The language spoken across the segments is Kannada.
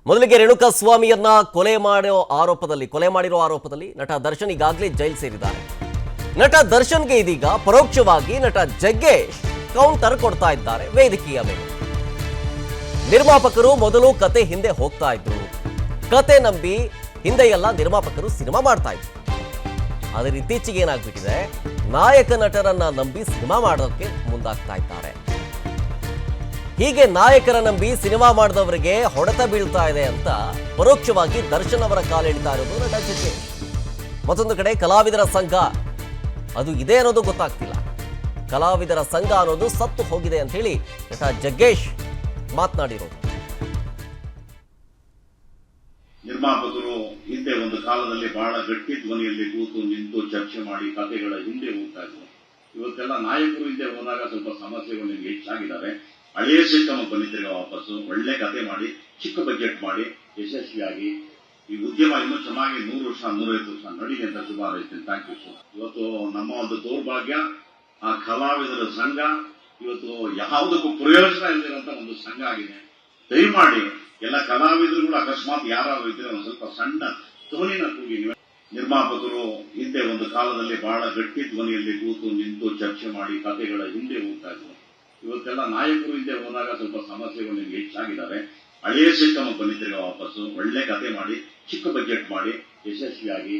ಮೊದಲಿಗೆ ರೇಣುಕಾಸ್ವಾಮಿಯನ್ನ ಕೊಲೆ ಮಾಡಿರೋ ಆರೋಪದಲ್ಲಿ ನಟ ದರ್ಶನ್ ಈಗಾಗಲೇ ಜೈಲು ಸೇರಿದ್ದಾರೆ. ನಟ ದರ್ಶನ್ಗೆ ಇದೀಗ ಪರೋಕ್ಷವಾಗಿ ನಟ ಜಗ್ಗೇಶ್ ಕೌಂಟರ್ ಕೊಡ್ತಾ ಇದ್ದಾರೆ ವೇದಿಕೆಯ ಮೇಲೆ. ನಿರ್ಮಾಪಕರು ಮೊದಲು ಕತೆ ಹಿಂದೆ ಹೋಗ್ತಾ ಇದ್ರು, ಕತೆ ನಂಬಿ ಹಿಂದೆ ಎಲ್ಲ ನಿರ್ಮಾಪಕರು ಸಿನಿಮಾ ಮಾಡ್ತಾ ಇದ್ರು. ಆದರೆ ಇತ್ತೀಚೆಗೆ ಏನಾಗ್ಬಿಟ್ಟಿದೆ, ನಾಯಕ ನಟರನ್ನ ನಂಬಿ ಸಿನಿಮಾ ಮಾಡೋಕೆ ಮುಂದಾಗ್ತಾ ಇದ್ದಾರೆ. ಹೀಗೆ ನಾಯಕರ ನಂಬಿ ಸಿನಿಮಾ ಮಾಡಿದವರಿಗೆ ಹೊಡೆತ ಬೀಳ್ತಾ ಇದೆ ಅಂತ ಪರೋಕ್ಷವಾಗಿ ದರ್ಶನ್ ಅವರ ಕಾಲೆಳಿತಾ ಇರೋದು ನಟ ಜಗ್ಗೇಶ್. ಮತ್ತೊಂದು ಕಡೆ ಕಲಾವಿದರ ಸಂಘ ಅದು ಇದೆ ಅನ್ನೋದು ಗೊತ್ತಾಗ್ತಿಲ್ಲ. ಕಲಾವಿದರ ಸಂಘ ಅನ್ನೋದು ಸತ್ತು ಹೋಗಿದೆ ಅಂತ ಹೇಳಿ ನಟ ಜಗ್ಗೇಶ್ ಮಾತನಾಡಿರೋದು. ನಿರ್ಮಾಪಕರು ಹಿಂದೆ ಒಂದು ಕಾಲದಲ್ಲಿ ಬಹಳ ಗಟ್ಟಿ ಧ್ವನಿಯಲ್ಲಿ ಕೂತು ನಿಂತು ಚರ್ಚೆ ಮಾಡಿ ಕಥೆಗಳ ಹಿಂದೆ ಹೋಗ್ತಾ ಇದ್ರು. ಇವತ್ತೆಲ್ಲ ನಾಯಕರು ಹಿಂದೆ ಹೋದಾಗ ಸ್ವಲ್ಪ ಸಮಸ್ಯೆಗಳು ನಿಮ್ಗೆ ಹೆಚ್ಚಾಗಿದ್ದಾರೆ. ಹಳೆಯ ಸಿಸ್ಟಮ್ ಬಂದಿದ್ದರೆ ವಾಪಸ್ಸು ಒಳ್ಳೆ ಕತೆ ಮಾಡಿ ಚಿಕ್ಕ ಬಜೆಟ್ ಮಾಡಿ ಯಶಸ್ವಿಯಾಗಿ ಈ ಉದ್ಯಮ ಇನ್ನೂ ಚೆನ್ನಾಗಿ 100 ವರ್ಷ 150 ವರ್ಷ ನಡೀಲಿ ಅಂತ ಶುಭ ಹಾರೈಸ್ತೀನಿ. Thank you sir. ಇವತ್ತು ನಮ್ಮ ಒಂದು ದೌರ್ಭಾಗ್ಯ, ಆ ಕಲಾವಿದರ ಸಂಘ ಇವತ್ತು ಯಾವುದಕ್ಕೂ ಪ್ರಯೋಜನ ಇಲ್ಲದಿರುವಂತ ಒಂದು ಸಂಘ ಆಗಿದೆ. ದಯಮಾಡಿ ಎಲ್ಲ ಕಲಾವಿದರುಗಳು ಅಕಸ್ಮಾತ್ ಯಾರಾದ್ರೂ ಇದ್ರೆ ಒಂದು ಸ್ವಲ್ಪ ಸಣ್ಣ ಧ್ವನಿನ ಕೂಗಿ. ನಿರ್ಮಾಪಕರು ಹಿಂದೆ ಒಂದು ಕಾಲದಲ್ಲಿ ಬಹಳ ಗಟ್ಟಿ ಧ್ವನಿಯಲ್ಲಿ ಕೂತು ನಿಂತು ಚರ್ಚೆ ಮಾಡಿ ಕಥೆಗಳ ಹಿಂದೆ ಹೋಗ್ತಾ ಇದ್ರು. ಇವತ್ತೆಲ್ಲ ನಾಯಕರು ಹಿಂದೆ ಹೋದಾಗ ಸ್ವಲ್ಪ ಸಮಸ್ಯೆಗಳು ನಿಮ್ಗೆ ಹೆಚ್ಚಾಗಿದ್ದಾರೆ. ಹಳೆಯ ಸಿಸ್ಟಮ್ ಬಂದಿದ್ದರೆ ವಾಪಸ್ಸು ಒಳ್ಳೆ ಕತೆ ಮಾಡಿ ಚಿಕ್ಕ ಬಜೆಟ್ ಮಾಡಿ ಯಶಸ್ವಿಯಾಗಿ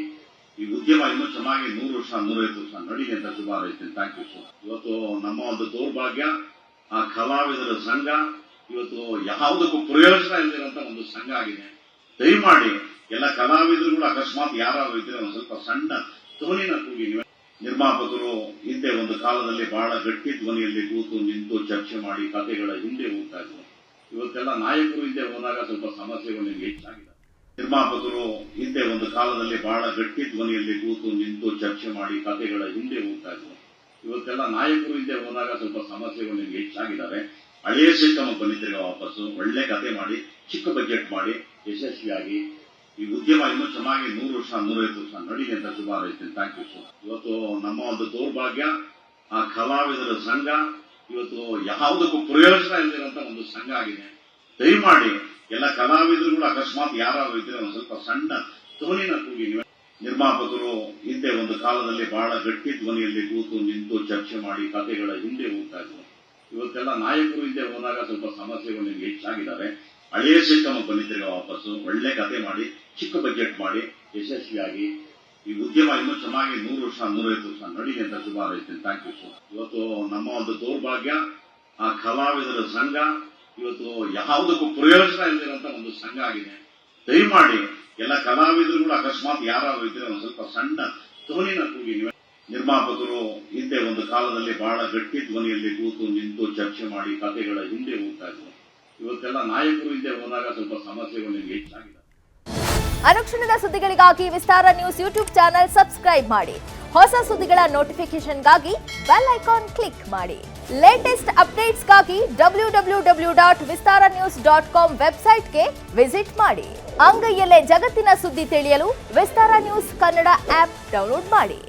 ಈ ಉದ್ಯಮ ಇನ್ನೂ ಚೆನ್ನಾಗಿ 100 ವರ್ಷ 150 ವರ್ಷ ನಡೀಲಿ ಅಂತ ಶುಭ ಹಾರೈಸ್ತೀನಿ. Thank you sir. ಇವತ್ತು ನಮ್ಮ ಒಂದು ದೌರ್ಭಾಗ್ಯ, ಆ ಕಲಾವಿದರ ಸಂಘ ಇವತ್ತು ಯಾವುದಕ್ಕೂ ಪ್ರಯೋಜನ ಇಲ್ಲದಿರುವಂತ ಒಂದು ಸಂಘ ಆಗಿದೆ. ದಯಮಾಡಿ ಎಲ್ಲ ಕಲಾವಿದರುಗಳು ಅಕಸ್ಮಾತ್ ಯಾರಾದ್ರೂ ಇದ್ರೆ ಒಂದು ಸ್ವಲ್ಪ ಸಣ್ಣ ಧ್ವನಿನ ಕೂಗಿ. ನಿರ್ಮಾಪಕರು ಹಿಂದೆ ಒಂದು ಕಾಲದಲ್ಲಿ ಬಹಳ ಗಟ್ಟಿ ಧ್ವನಿಯಲ್ಲಿ ಕೂತು ನಿಂತು ಚರ್ಚೆ ಮಾಡಿ ಕಥೆಗಳ ಹಿಂದೆ ಹೋಗ್ತಾ ಇದ್ರು. ಇವತ್ತೆಲ್ಲ ನಾಯಕರು ಹಿಂದೆ ಹೋದಾಗ ಸ್ವಲ್ಪ ಸಮಸ್ಯೆಗಳು ನಿಮ್ಗೆ ಹೆಚ್ಚಾಗಿದೆ. ನಿರ್ಮಾಪಕರು ಹಿಂದೆ ಒಂದು ಕಾಲದಲ್ಲಿ ಬಹಳ ಗಟ್ಟಿ ಧ್ವನಿಯಲ್ಲಿ ಕೂತು ನಿಂತು ಚರ್ಚೆ ಮಾಡಿ ಕಥೆಗಳ ಹಿಂದೆ ಹೋಗ್ತಾ ಇದ್ರು. ಇವತ್ತೆಲ್ಲ ನಾಯಕರು ಹಿಂದೆ ಹೋದಾಗ ಸ್ವಲ್ಪ ಸಮಸ್ಯೆಗಳು ನಿಮ್ಗೆ ಹೆಚ್ಚಾಗಿದ್ದಾರೆ. ಹಳೆಯ ಸಿಸ್ಟಮ್ ಬಂದಿದ್ದರೆ ವಾಪಸ್ಸು ಒಳ್ಳೆ ಕತೆ ಮಾಡಿ ಚಿಕ್ಕ ಬಜೆಟ್ ಮಾಡಿ ಯಶಸ್ವಿಯಾಗಿ ಈ ಉದ್ಯಮ ಇನ್ನೂ ಚೆನ್ನಾಗಿ 100 ವರ್ಷ 150 ವರ್ಷ ನಡೀಲಿ ಅಂತ ಶುಭ ಹಾರೈಸ್ತೀನಿ. Thank you sir. ಇವತ್ತು ನಮ್ಮ ಒಂದು ದೌರ್ಭಾಗ್ಯ, ಆ ಕಲಾವಿದರ ಸಂಘ ಇವತ್ತು ಯಾವುದಕ್ಕೂ ಪ್ರಯೋಜನ ಇಲ್ಲದಿರುವಂತ ಒಂದು ಸಂಘ ಆಗಿದೆ. ದಯಮಾಡಿ ಎಲ್ಲ ಕಲಾವಿದರುಗಳು ಅಕಸ್ಮಾತ್ ಯಾರಾದ್ರೂ ಇದ್ರೆ ಒಂದು ಸ್ವಲ್ಪ ಸಣ್ಣ ಧ್ವನಿನ ಕೂಗಿ. ನಿರ್ಮಾಪಕರು ಹಿಂದೆ ಒಂದು ಕಾಲದಲ್ಲಿ ಬಹಳ ಗಟ್ಟಿ ಧ್ವನಿಯಲ್ಲಿ ಕೂತು ನಿಂತು ಚರ್ಚೆ ಮಾಡಿ ಕಥೆಗಳ ಹಿಂದೆ ಹೋಗ್ತಾ ಇದ್ರು. ಇವತ್ತೆಲ್ಲ ನಾಯಕರು ಹಿಂದೆ ಹೋದಾಗ ಸ್ವಲ್ಪ ಸಮಸ್ಯೆಗಳು ನಿಮ್ಗೆ ಹೆಚ್ಚಾಗಿದ್ದಾರೆ. ಹಳೆಯ ಸಿಸ್ಟಮ್ ಬಂದಿದ್ದರೆ ವಾಪಸ್ಸು ಒಳ್ಳೆ ಕತೆ ಮಾಡಿ ಚಿಕ್ಕ ಬಜೆಟ್ ಮಾಡಿ ಯಶಸ್ವಿಯಾಗಿ ಈ ಉದ್ಯಮ ಇನ್ನೂ ಚೆನ್ನಾಗಿ 100 ವರ್ಷ 150 ವರ್ಷ ನಡೀಲಿ ಅಂತ ಶುಭ ಹಾರೈಸ್ತೀನಿ. Thank you sir. ಇವತ್ತು ನಮ್ಮ ಒಂದು ದೌರ್ಭಾಗ್ಯ, ಆ ಕಲಾವಿದರ ಸಂಘ ಇವತ್ತು ಯಾವುದಕ್ಕೂ ಪ್ರಯೋಜನ ಇಲ್ಲದಿರುವಂತ ಒಂದು ಸಂಘ ಆಗಿದೆ. ದಯಮಾಡಿ ಎಲ್ಲ ಕಲಾವಿದರುಗಳು ಅಕಸ್ಮಾತ್ ಯಾರಾದ್ರೂ ಇದ್ರೆ ಒಂದು ಸ್ವಲ್ಪ ಸಣ್ಣ ಧ್ವನಿನ ಕೂಗಿ. ನಿರ್ಮಾಪಕರು ಹಿಂದೆ ಒಂದು ಕಾಲದಲ್ಲಿ ಬಹಳ ಗಟ್ಟಿ ಧ್ವನಿಯಲ್ಲಿ ಕೂತು ನಿಂತು ಚರ್ಚೆ ಮಾಡಿ ಕಥೆಗಳ ಹಿಂದೆ ಹೋಗ್ತಾ ಇದ್ರು. ಇವತ್ತೆಲ್ಲ ನಾಯಕರು ಹಿಂದೆ ಹೋದಾಗ ಸ್ವಲ್ಪ ಸಮಸ್ಯೆಗಳು ನಿಮ್ಗೆ ಹೆಚ್ಚಾಗಿದೆ. ಅನುಕ್ಷಣದ ಸುದ್ದಿಗಳಿಗಾಗಿ ವಿಸ್ತಾರ ನ್ಯೂಸ್ ಯೂಟ್ಯೂಬ್ ಚಾನೆಲ್ ಸಬ್ಸ್ಕ್ರೈಬ್ ಮಾಡಿ. ಹೊಸ ಸುದ್ದಿಗಳ ನೋಟಿಫಿಕೇಶನ್ಗಾಗಿ ಬೆಲ್ ಐಕಾನ್ ಕ್ಲಿಕ್ ಮಾಡಿ. ಲೇಟೆಸ್ಟ್ ಅಪ್ಡೇಟ್ಸ್ಗಾಗಿ www.vistaranews.com ವೆಬ್ಸೈಟ್ಗೆ ವಿಸಿಟ್ ಮಾಡಿ. ಅಂಗೈಯಲ್ಲೇ ಜಗತ್ತಿನ ಸುದ್ದಿ ತಿಳಿಯಲು ವಿಸ್ತಾರ ನ್ಯೂಸ್ ಕನ್ನಡ ಆಪ್ ಡೌನ್ಲೋಡ್ ಮಾಡಿ.